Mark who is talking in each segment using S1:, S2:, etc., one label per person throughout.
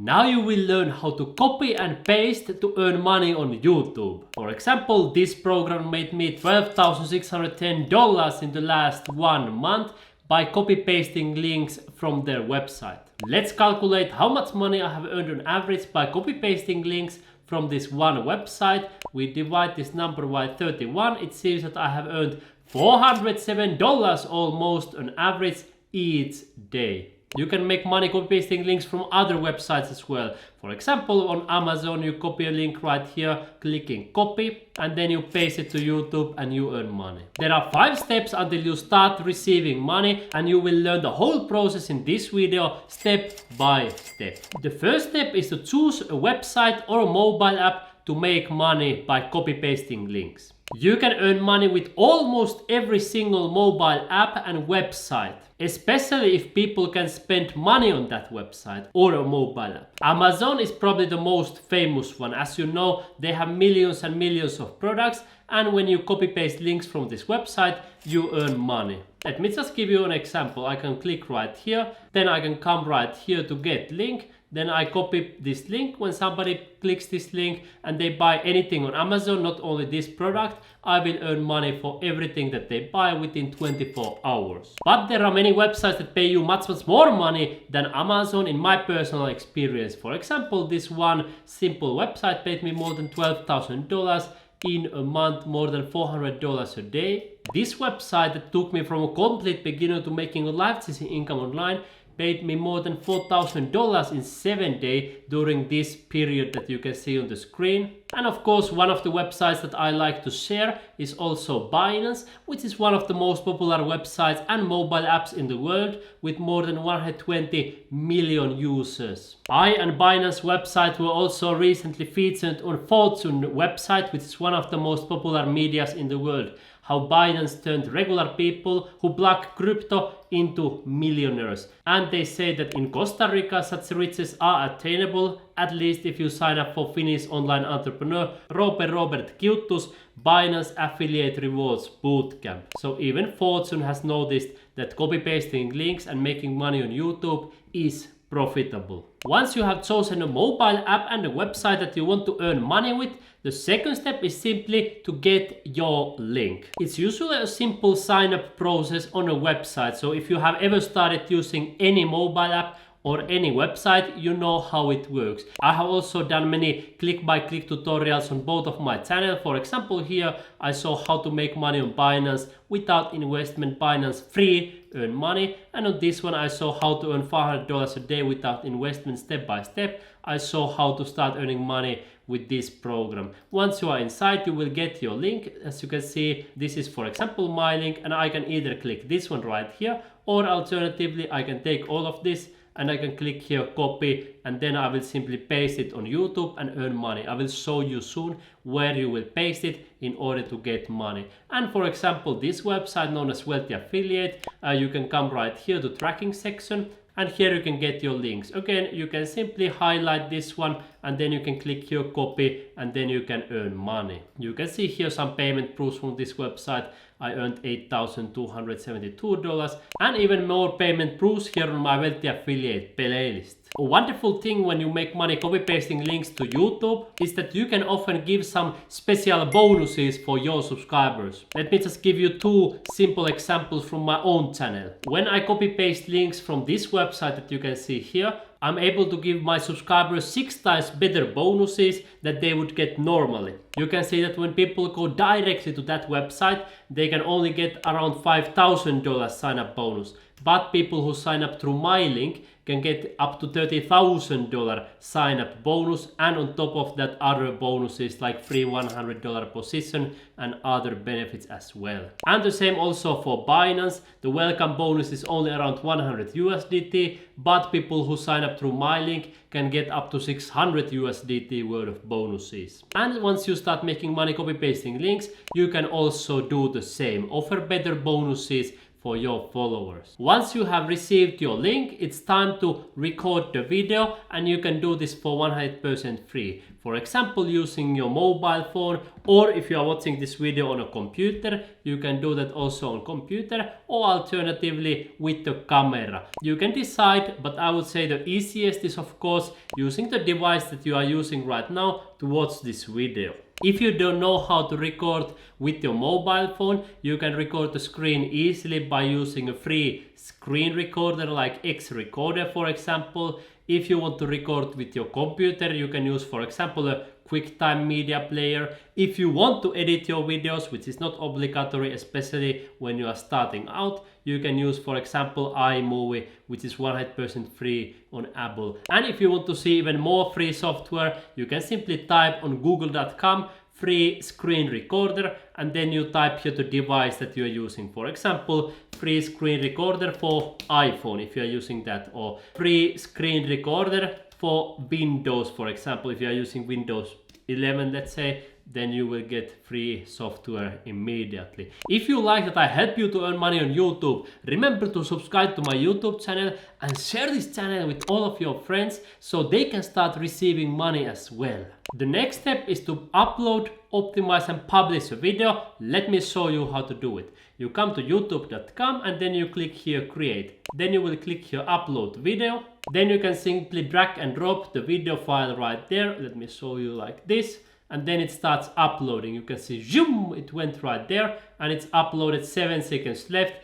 S1: Now you will learn how to copy and paste to earn money on YouTube. For example, this program made me $12,610 in the last 1 month by copy pasting links from their website. Let's calculate how much money I have earned on average by copy pasting links from this one website. We divide this number by 31. It seems that I have earned $407 almost on average each day. You can make money copy pasting links from other websites as well. For example, on Amazon you copy a link right here, clicking copy, and then you paste it to YouTube and you earn money. There are 5 steps until you start receiving money, and you will learn the whole process in this video step by step. The first step is to choose a website or a mobile app to make money by copy pasting links. You can earn money with almost every single mobile app and website, especially if people can spend money on that website or a mobile app. Amazon is probably the most famous one. As you know, they have millions and millions of products, and when you copy paste links from this website, you earn money. Let me just give you an example. I can click right here, then I can come right here to get link. Then I copy this link. When somebody clicks this link and they buy anything on Amazon, not only this product, I will earn money for everything that they buy within 24 hours. But there are many websites that pay you much more money than Amazon in my personal experience. For example, this one simple website paid me more than $12,000 in a month, more than $400 a day. This website that took me from a complete beginner to making a life-changing income online paid me more than $4,000 in 7 days during this period that you can see on the screen. And of course, one of the websites that I like to share is also Binance, which is one of the most popular websites and mobile apps in the world with more than 120 million users. I and Binance website were also recently featured on Fortune website, which is one of the most popular medias in the world. How Binance turned regular people who block crypto into millionaires. And they say that in Costa Rica such riches are attainable, at least if you sign up for Finnish online entrepreneur Robert Kiutus Binance Affiliate Rewards Bootcamp. So even Fortune has noticed that copy pasting links and making money on YouTube is profitable. Once you have chosen a mobile app and a website that you want to earn money with, the second step is simply to get your link. It's usually a simple sign-up process on a website. So if you have ever started using any mobile app or any website, you know how it works. I have also done many click-by-click tutorials on both of my channel. For example, here I saw how to make money on Binance without investment, Binance free, earn money. And on this one I saw how to earn $500 a day without investment step by step. I saw how to start earning money with this program. Once you are inside, you will get your link. As you can see, this is for example my link, and I can either click this one right here, or alternatively I can take all of this and I can click here copy, and then I will simply paste it on YouTube and earn money. I will show you soon where you will paste it in order to get money. And for example, this website known as Wealthy Affiliate, you can come right here to tracking section, and here you can get your links. Again, you can simply highlight this one and then you can click here copy, and then you can earn money. You can see here some payment proofs from this website. I earned $8,272 and even more payment proofs here on my Wealthy Affiliate playlist. A wonderful thing when you make money copy pasting links to YouTube is that you can often give some special bonuses for your subscribers. Let me just give you 2 simple examples from my own channel. When I copy paste links from this website that you can see here, I'm able to give my subscribers 6 times better bonuses that they would get normally. You can see that when people go directly to that website, they can only get around $5,000 sign up bonus. But people who sign up through my link can get up to $30,000 sign up bonus, and on top of that other bonuses like free $100 position and other benefits as well. And the same also for Binance. The welcome bonus is only around 100 USDT, but people who sign up through my link can get up to 600 USDT worth of bonuses. And once you start making money copy pasting links, you can also do the same. Offer better bonuses for your followers. Once you have received your link, it's time to record the video, and you can do this for 100% free. For example, using your mobile phone, or if you are watching this video on a computer, you can do that also on computer, or alternatively with the camera. You can decide, but I would say the easiest is of course using the device that you are using right now to watch this video. If you don't know how to record with your mobile phone, you can record the screen easily by using a free screen recorder like X Recorder, for example. If you want to record with your computer, you can use, for example, a QuickTime media player. If you want to edit your videos, which is not obligatory, especially when you are starting out, you can use, for example, iMovie, which is 100% free on Apple. And if you want to see even more free software, you can simply type on google.com free screen recorder, and then you type here the device that you are using. For example, free screen recorder for iPhone if you are using that, or free screen recorder for Windows, for example, if you are using Windows 11, let's say, then you will get free software immediately. If you like that I help you to earn money on YouTube, remember to subscribe to my YouTube channel and share this channel with all of your friends so they can start receiving money as well. The next step is to upload, optimize and publish a video. Let me show you how to do it. You come to youtube.com and then you click here create. Then you will click here upload video. Then you can simply drag and drop the video file right there. Let me show you like this. And then it starts uploading. You can see zoom, it went right there, and it's uploaded. 7 seconds left,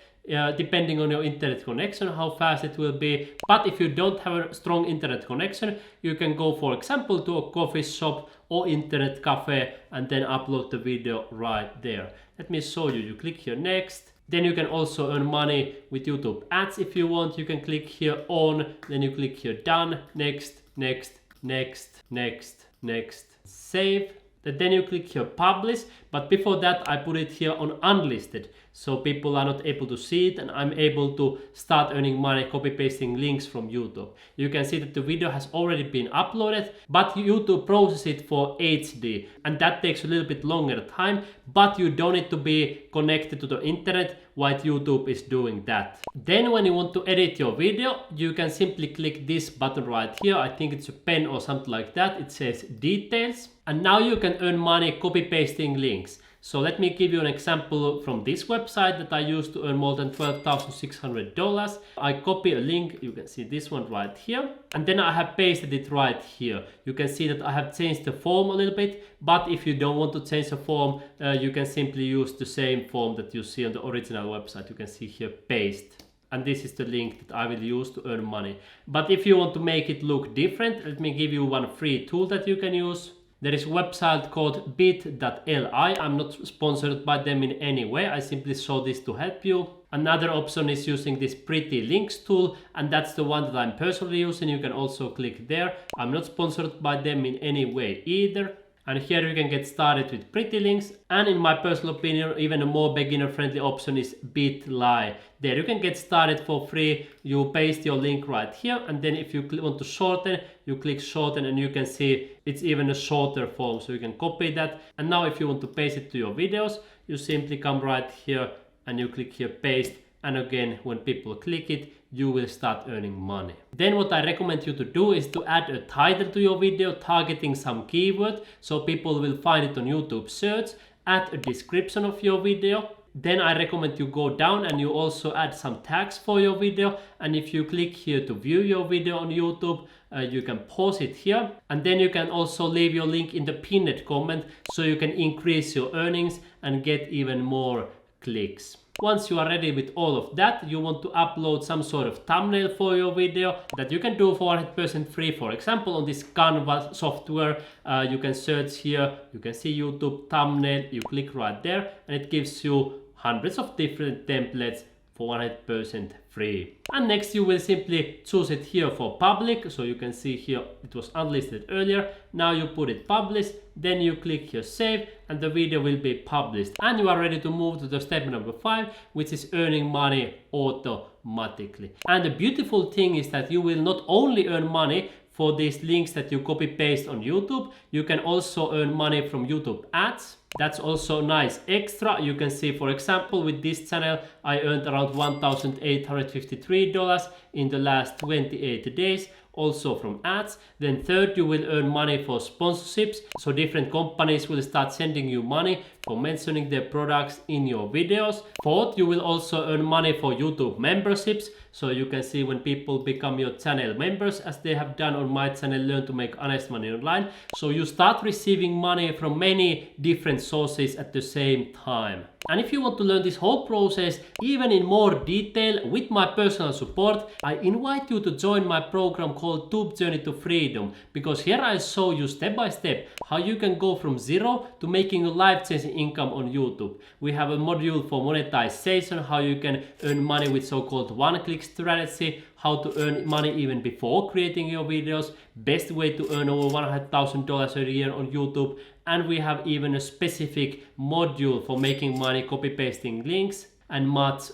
S1: depending on your internet connection how fast it will be. But if you don't have a strong internet connection, you can go, for example, to a coffee shop or internet cafe and then upload the video right there. Let me show you. You click here next. Then you can also earn money with YouTube ads if you want. You can click here on, then you click here done, next, next, next, next, next, save. Then you click here publish, but before that I put it here on unlisted so people are not able to see it, and I'm able to start earning money copy pasting links from YouTube. You can see that the video has already been uploaded, but YouTube processes it for HD, and that takes a little bit longer time, but you don't need to be connected to the internet while YouTube is doing that. Then when you want to edit your video, you can simply click this button right here. I think it's a pen or something like that. It says details, and now you can earn money copy pasting links. So let me give you an example from this website that I used to earn more than $12,600. I copy a link, you can see this one right here, and then I have pasted it right here. You can see that I have changed the form a little bit, but if you don't want to change the form, you can simply use the same form that you see on the original website. You can see here paste. And this is the link that I will use to earn money. But if you want to make it look different, let me give you one free tool that you can use. There is a website called bit.li. I'm not sponsored by them in any way. I simply show this to help you. Another option is using this pretty links tool, and that's the one that I'm personally using. You can also click there. I'm not sponsored by them in any way either. And here you can get started with pretty links, and in my personal opinion, even a more beginner friendly option is bit.ly. There you can get started for free. You paste your link right here, and then if you want to shorten, you click shorten, and you can see it's even a shorter form, so you can copy that. And now if you want to paste it to your videos, you simply come right here and you click here paste, and again when people click it, you will start earning money. Then what I recommend you to do is to add a title to your video targeting some keyword so people will find it on YouTube search. Add a description of your video. Then I recommend you go down and you also add some tags for your video, and if you click here to view your video on YouTube, you can pause it here, and then you can also leave your link in the pinned comment so you can increase your earnings and get even more clicks. Once you are ready with all of that, you want to upload some sort of thumbnail for your video that you can do for 100% free. For example, on this Canva software, you can search here, you can see YouTube thumbnail, you click right there, and it gives you hundreds of different templates for 100% free. And next you will simply choose it here for public, so you can see here it was unlisted earlier. Now you put it published, then you click here save, and the video will be published, and you are ready to move to the step number 5, which is earning money automatically. And the beautiful thing is that you will not only earn money for these links that you copy paste on YouTube. You can also earn money from YouTube ads. That's also nice extra. You can see, for example, with this channel, I earned around $1,853 in the last 28 days, also from ads. Then third, you will earn money for sponsorships. So different companies will start sending you money for mentioning their products in your videos. Fourth, you will also earn money for YouTube memberships. So you can see when people become your channel members, as they have done on my channel, Learn to Make Honest Money Online. So you start receiving money from many different sources at the same time. And if you want to learn this whole process even in more detail with my personal support, I invite you to join my program called Tube Journey to Freedom, because here I show you step by step how you can go from zero to making a life-changing income on YouTube. We have a module for monetization, how you can earn money with so-called one-click strategy, how to earn money even before creating your videos, best way to earn over $100,000 a year on YouTube, and we have even a specific module for making money copy pasting links, and much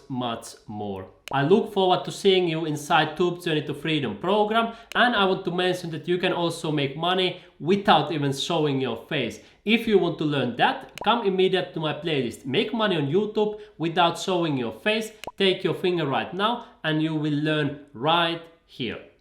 S1: more. I look forward to seeing you inside Tube Journey to Freedom program, and I want to mention that you can also make money without even showing your face. If you want to learn that, come immediately to my playlist Make Money on YouTube Without Showing Your Face. Take your finger right now and you will learn right here.